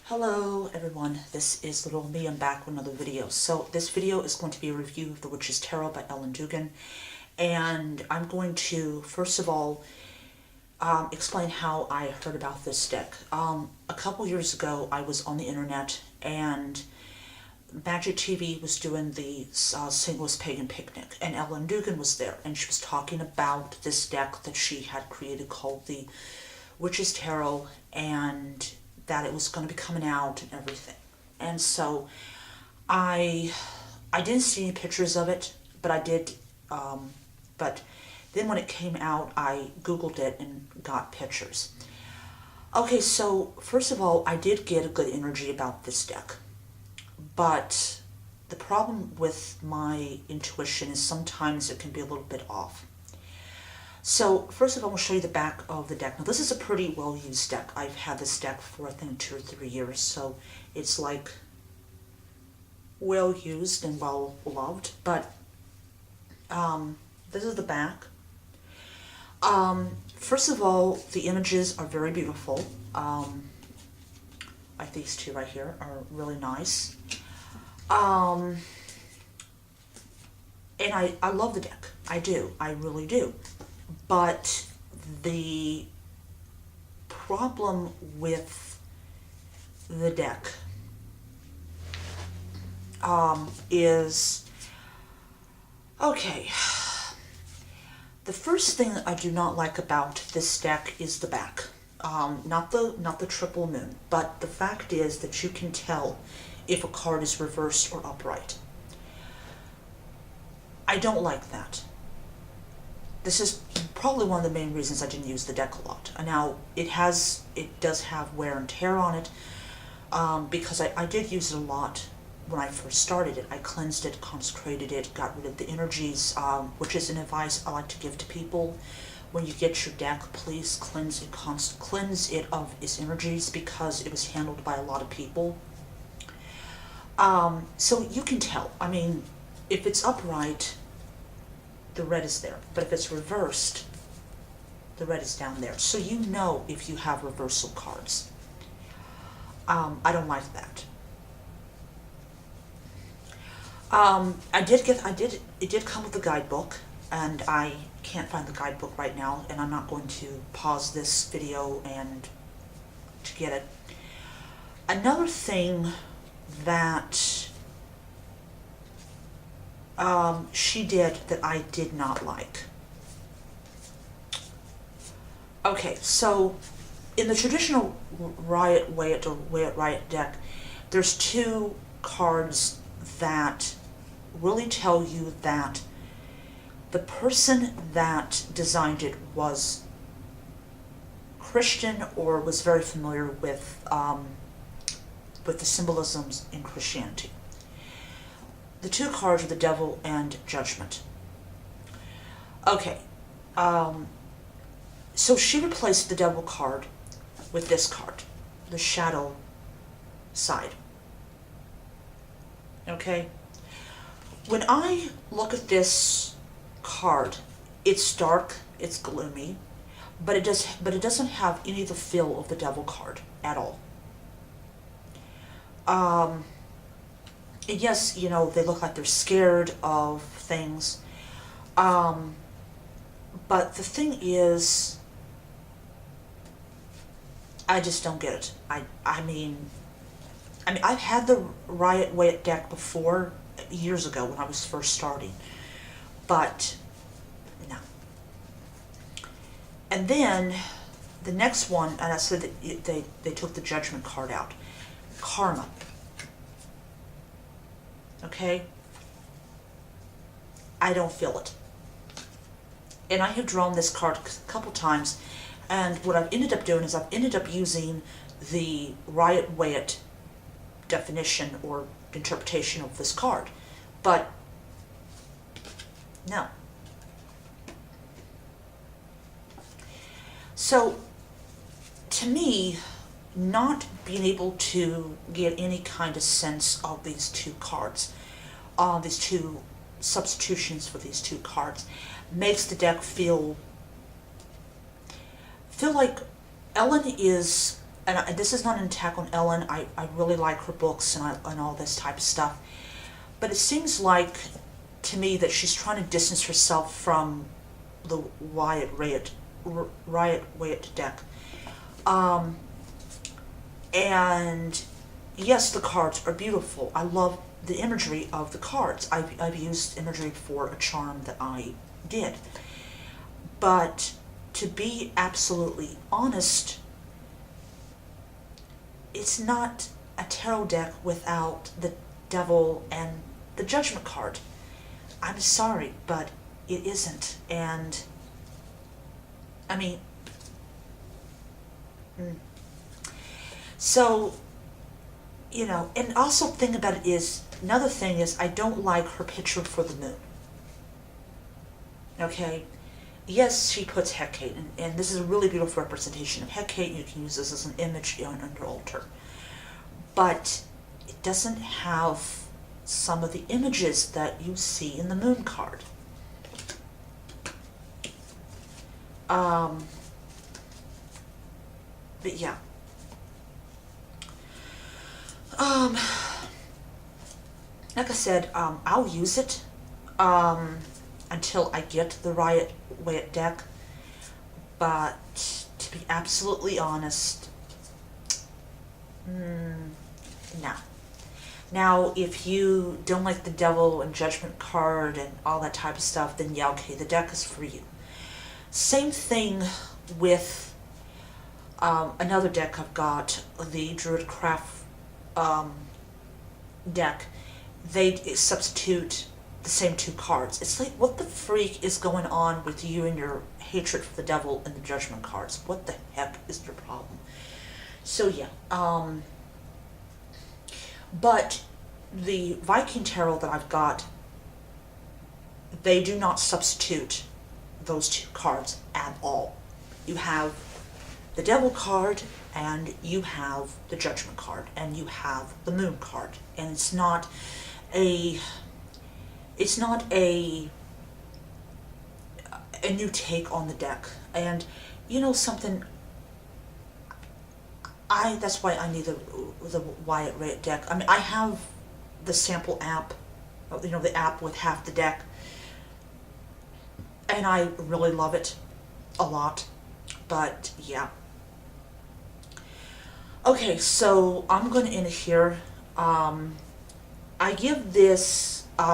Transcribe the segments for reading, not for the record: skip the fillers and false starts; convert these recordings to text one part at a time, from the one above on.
Hello everyone, this is Little Me. I'm back with another video. So this video is going to be a review of The Witch's Tarot by Ellen Dugan, and I'm going to first of all explain how I heard about this deck. A couple years ago I was on the internet and Magic TV was doing the St. Louis Pagan Picnic, and Ellen Dugan was there, and she was talking about this deck that she had created called the Witch's Tarot, and that it was going to be coming out and everything. And so I didn't see any pictures of it, but I did. But then when it came out, I Googled it and got pictures. Okay, so first of all, I did get a good energy about this deck, but the problem with my intuition is sometimes it can be a little bit off. So first of all, I'll show you the back of the deck. Now this is a pretty well used deck. I've had this deck for I think 2 or 3 years, so it's like well used and well loved. But this is the back. First of all, the images are very beautiful. Like these two right here are really nice. And I love the deck. I do. I really do. But the problem with the deck is, okay, the first thing I do not like about this deck is the back. Not the triple moon, but the fact is that you can tell if a card is reversed or upright. I don't like that. This is probably one of the main reasons I didn't use the deck a lot. Now, it does have wear and tear on it, because I did use it a lot when I first started it. I cleansed it, consecrated it, got rid of the energies, which is an advice I like to give to people. When you get your deck, please cleanse it of its energies, because it was handled by a lot of people. So you can tell. I mean, if it's upright, the red is there, but if it's reversed, the red is down there. So you know if you have reversal cards. I don't like that. It did come with a guidebook, and I can't find the guidebook right now, and I'm not going to pause this video and to get it. Another thing that she did that I did not like. Okay, so in the traditional Riot deck, there's 2 cards that really tell you that the person that designed it was Christian or was very familiar with the symbolisms in Christianity. The 2 cards are the Devil and Judgment. Okay, so she replaced the Devil card with this card, the Shadow side. Okay, when I look at this card, it's dark, it's gloomy, but it doesn't have any of the feel of the Devil card at all. Yes, you know, they look like they're scared of things. But the thing is, I just don't get it. I mean, I've had the Riot deck before, years ago when I was first starting, but no. And then the next one, and I said that they took the Judgment card out. Karma. Okay? I don't feel it. And I have drawn this card a couple times, and what I've ended up doing is I've ended up using the Riot definition or interpretation of this card. But no. So to me, not being able to get any kind of sense of these 2 cards, these 2 substitutions for these 2 cards, makes the deck feel like Ellen is and this is not an attack on Ellen. I really like her books and all this type of stuff. But it seems like, to me, that she's trying to distance herself from the Riot Waite deck. And yes, the cards are beautiful. I love the imagery of the cards. I've used imagery for a charm that I did. But to be absolutely honest, it's not a tarot deck without the Devil and the Judgment card. I'm sorry, but it isn't. And I mean, so, you know, and also thing about it is, another thing is, I don't like her picture for the moon. Okay? Yes, she puts Hecate, and this is a really beautiful representation of Hecate. You can use this as an image on your altar. But it doesn't have some of the images that you see in the moon card. But yeah. Like I said, I'll use it until I get the Riot Waite deck. But to be absolutely honest, no. Now, if you don't like the Devil and Judgment card and all that type of stuff, then yeah, okay, the deck is for you. Same thing with another deck I've got, the Druidcraft deck. They substitute the same two cards. It's like, what the freak is going on with you and your hatred for the Devil and the Judgment cards? What the heck is your problem? So yeah, but the Viking Tarot that I've got, they do not substitute those two cards at all. You have the Devil card, and you have the Judgment card, and you have the Moon card, and it's not a new take on the deck. And you know something, that's why I need the Riot Waite deck. I mean, I have the sample app, you know, the app with half the deck, and I really love it a lot. But yeah. Okay, so I'm going to end it here. I give this 3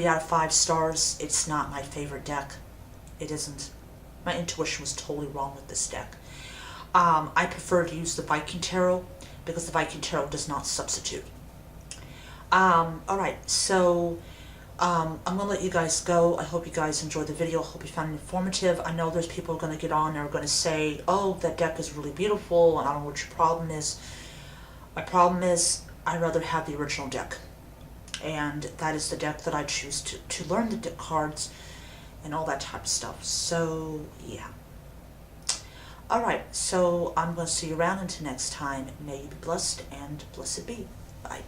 out of 5 stars. It's not my favorite deck. It isn't. My intuition was totally wrong with this deck. I prefer to use the Viking Tarot because the Viking Tarot does not substitute. Alright, so I'm going to let you guys go. I hope you guys enjoyed the video. I hope you found it informative. I know there's people going to get on and are going to say, oh, that deck is really beautiful, and I don't know what your problem is. My problem is, I'd rather have the original deck. And that is the deck that I choose to learn the deck cards and all that type of stuff. So, yeah. Alright, so I'm going to see you around until next time. May you be blessed and blessed be. Bye.